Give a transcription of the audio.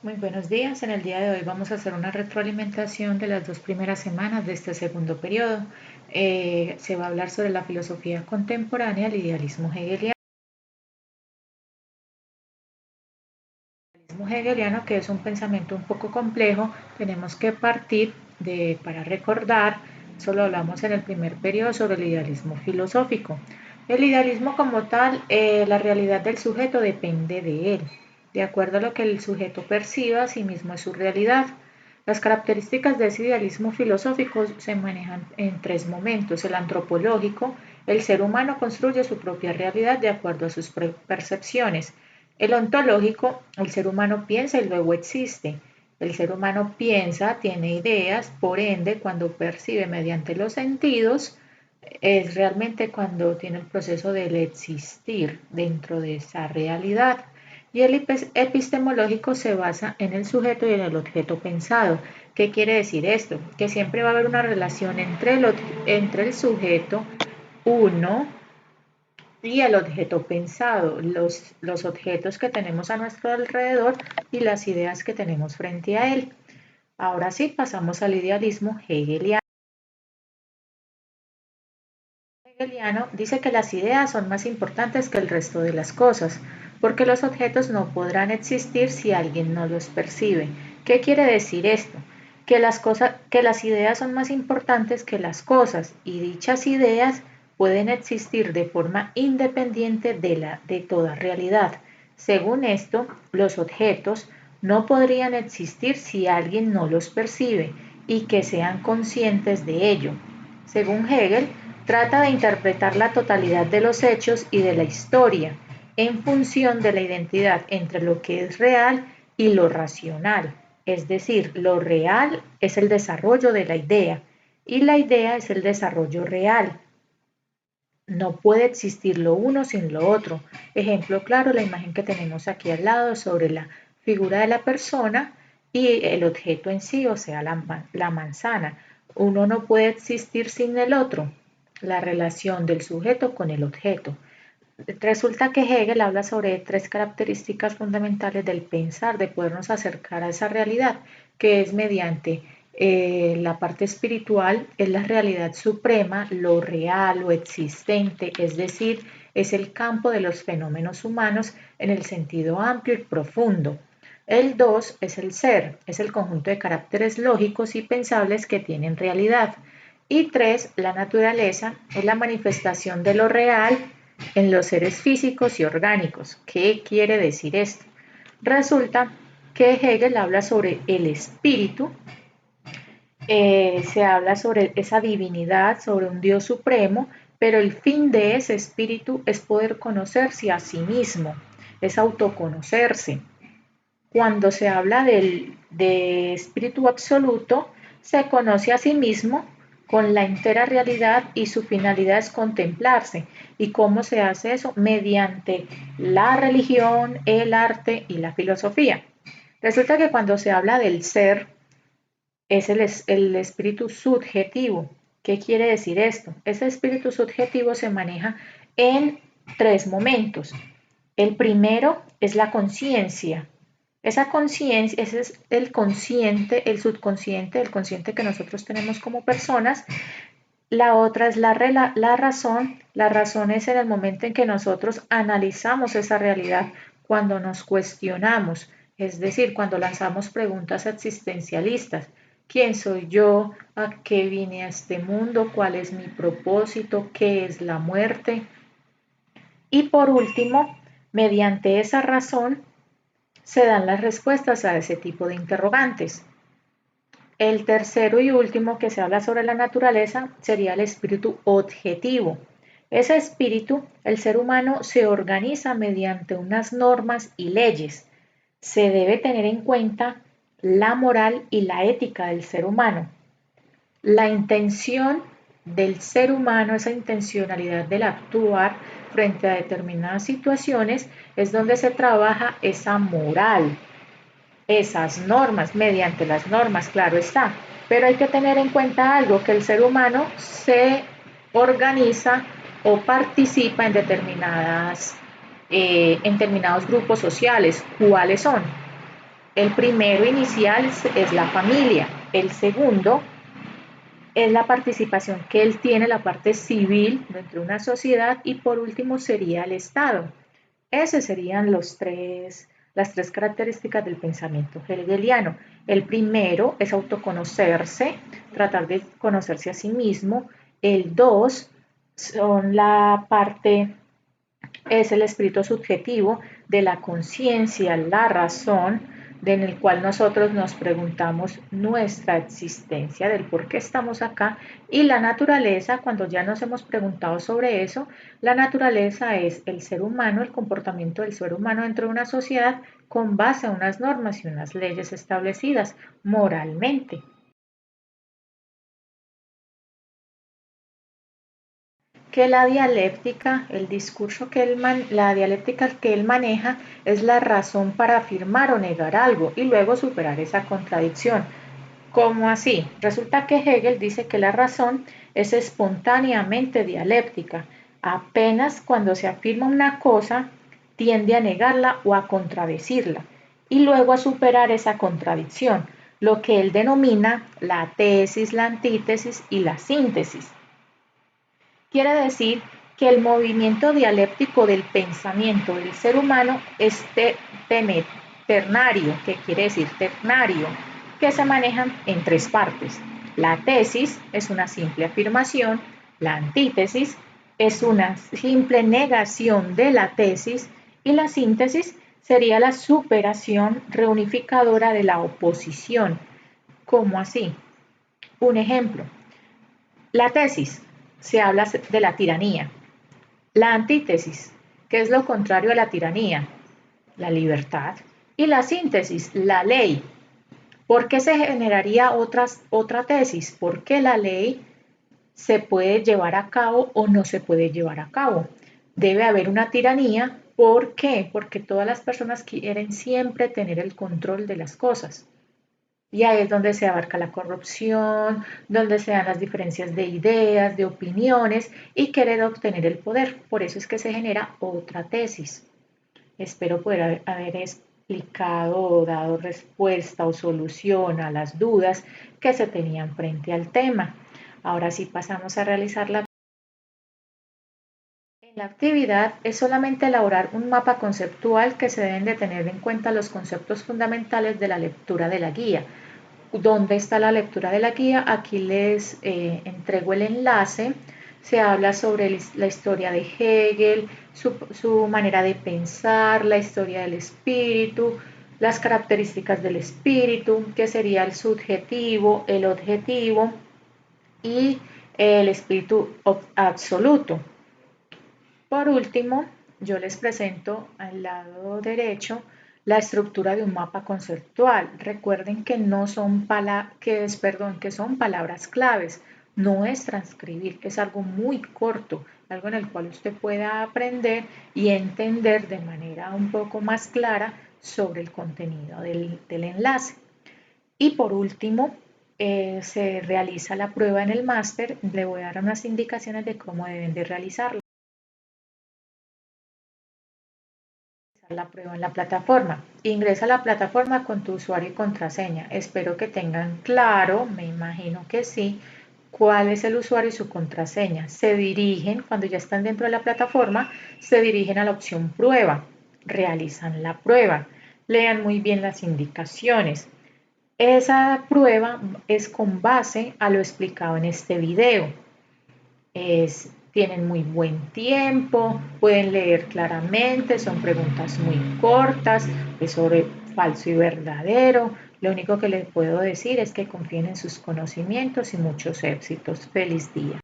Muy buenos días. En el día de hoy vamos a hacer una retroalimentación de las dos primeras semanas de este segundo periodo. Se va a hablar sobre la filosofía contemporánea, el idealismo hegeliano. El idealismo hegeliano, que es un pensamiento un poco complejo, tenemos que partir para recordar, solo hablamos en el primer periodo sobre el idealismo filosófico. El idealismo como tal, la realidad del sujeto depende de él. De acuerdo a lo que el sujeto perciba, a sí mismo es su realidad. Las características de ese idealismo filosófico se manejan en tres momentos. El antropológico, el ser humano construye su propia realidad de acuerdo a sus percepciones. El ontológico, el ser humano piensa y luego existe. El ser humano piensa, tiene ideas, por ende, cuando percibe mediante los sentidos, es realmente cuando tiene el proceso del existir dentro de esa realidad. Y el epistemológico se basa en el sujeto y en el objeto pensado. ¿Qué quiere decir esto? Que siempre va a haber una relación entre el sujeto, uno, y el objeto pensado, los objetos que tenemos a nuestro alrededor y las ideas que tenemos frente a él. Ahora sí, pasamos al idealismo hegeliano. Hegeliano dice que las ideas son más importantes que el resto de las cosas, porque los objetos no podrán existir si alguien no los percibe. ¿Qué quiere decir esto? Que las ideas son más importantes que las cosas y dichas ideas pueden existir de forma independiente de toda realidad. Según esto, los objetos no podrían existir si alguien no los percibe y que sean conscientes de ello. Según Hegel, trata de interpretar la totalidad de los hechos y de la historia en función de la identidad entre lo que es real y lo racional. Es decir, lo real es el desarrollo de la idea y la idea es el desarrollo real. No puede existir lo uno sin lo otro. Ejemplo claro, la imagen que tenemos aquí al lado sobre la figura de la persona y el objeto en sí, o sea, la manzana. Uno no puede existir sin el otro. La relación del sujeto con el objeto. Resulta que Hegel habla sobre tres características fundamentales del pensar, de podernos acercar a esa realidad, que es mediante la parte espiritual, es la realidad suprema, lo real, lo existente, es decir, es el campo de los fenómenos humanos en el sentido amplio y profundo. El 2 es el ser, es el conjunto de caracteres lógicos y pensables que tienen realidad. Y 3, la naturaleza, es la manifestación de lo real en los seres físicos y orgánicos. ¿Qué quiere decir esto? Resulta que Hegel habla sobre el espíritu, se habla sobre esa divinidad, sobre un Dios supremo, pero el fin de ese espíritu es poder conocerse a sí mismo, es autoconocerse. Cuando se habla de espíritu absoluto, se conoce a sí mismo con la entera realidad y su finalidad es contemplarse. ¿Y cómo se hace eso? Mediante la religión, el arte y la filosofía. Resulta que cuando se habla del ser, es el espíritu subjetivo. ¿Qué quiere decir esto? Ese espíritu subjetivo se maneja en tres momentos. El primero es la conciencia. Esa conciencia, ese es el consciente, el subconsciente, el consciente que nosotros tenemos como personas. La otra es la razón. La razón es en el momento en que nosotros analizamos esa realidad, cuando nos cuestionamos, es decir, cuando lanzamos preguntas existencialistas. ¿Quién soy yo? ¿A qué vine a este mundo? ¿Cuál es mi propósito? ¿Qué es la muerte? Y por último, mediante esa razón se dan las respuestas a ese tipo de interrogantes. El tercero y último que se habla sobre la naturaleza sería el espíritu objetivo. Ese espíritu, el ser humano se organiza mediante unas normas y leyes. Se debe tener en cuenta la moral y la ética del ser humano. La intención del ser humano, esa intencionalidad del actuar frente a determinadas situaciones, es donde se trabaja esa moral, esas normas, mediante las normas, claro está. Pero hay que tener en cuenta algo, que el ser humano se organiza o participa en determinados grupos sociales. ¿Cuáles son? El primero inicial es la familia, el segundo es la participación que él tiene, la parte civil dentro de una sociedad y por último sería el Estado. Esas serían las tres características del pensamiento hegeliano. El primero es autoconocerse, tratar de conocerse a sí mismo. El dos son la parte, es el espíritu subjetivo de la conciencia, la razón, en el cual nosotros nos preguntamos nuestra existencia, del por qué estamos acá, y la naturaleza, cuando ya nos hemos preguntado sobre eso, la naturaleza es el ser humano, el comportamiento del ser humano dentro de una sociedad con base a unas normas y unas leyes establecidas moralmente. Que la dialéctica, el discurso que la dialéctica que él maneja es la razón para afirmar o negar algo y luego superar esa contradicción. ¿Cómo así? Resulta que Hegel dice que la razón es espontáneamente dialéctica. Apenas cuando se afirma una cosa, tiende a negarla o a contradecirla y luego a superar esa contradicción, lo que él denomina la tesis, la antítesis y la síntesis. Quiere decir que el movimiento dialéctico del pensamiento del ser humano es ternario, que quiere decir ternario, que se manejan en tres partes. La tesis es una simple afirmación, la antítesis es una simple negación de la tesis y la síntesis sería la superación reunificadora de la oposición. ¿Cómo así? Un ejemplo, la tesis se habla de la tiranía. La antítesis, que es lo contrario a la tiranía, la libertad. Y la síntesis, la ley. ¿Por qué se generaría otra tesis? Porque la ley se puede llevar a cabo o no se puede llevar a cabo. Debe haber una tiranía. ¿Por qué? Porque todas las personas quieren siempre tener el control de las cosas. Y ahí es donde se abarca la corrupción, donde se dan las diferencias de ideas, de opiniones y querer obtener el poder. Por eso es que se genera otra tesis. Espero poder haber explicado o dado respuesta o solución a las dudas que se tenían frente al tema. Ahora sí pasamos a realizar la. En la actividad es solamente elaborar un mapa conceptual que se deben de tener en cuenta los conceptos fundamentales de la lectura de la guía. ¿Dónde está la lectura de la guía? Aquí les entrego el enlace. Se habla sobre la historia de Hegel, su manera de pensar, la historia del espíritu, las características del espíritu, que sería el subjetivo, el objetivo y el espíritu absoluto. Por último, yo les presento al lado derecho la estructura de un mapa conceptual. Recuerden que no son que son palabras claves. No es transcribir, es algo muy corto, algo en el cual usted pueda aprender y entender de manera un poco más clara sobre el contenido del enlace. Y por último, se realiza la prueba en el máster. Le voy a dar unas indicaciones de cómo deben de realizarlo. La prueba en la plataforma. Ingresa a la plataforma con tu usuario y contraseña. Espero que tengan claro, me imagino que sí, cuál es el usuario y su contraseña. Se dirigen, cuando ya están dentro de la plataforma, se dirigen a la opción prueba. Realizan la prueba. Lean muy bien las indicaciones. Esa prueba es con base a lo explicado en este video. Tienen muy buen tiempo, pueden leer claramente, son preguntas muy cortas, es sobre falso y verdadero. Lo único que les puedo decir es que confíen en sus conocimientos y muchos éxitos. Feliz día.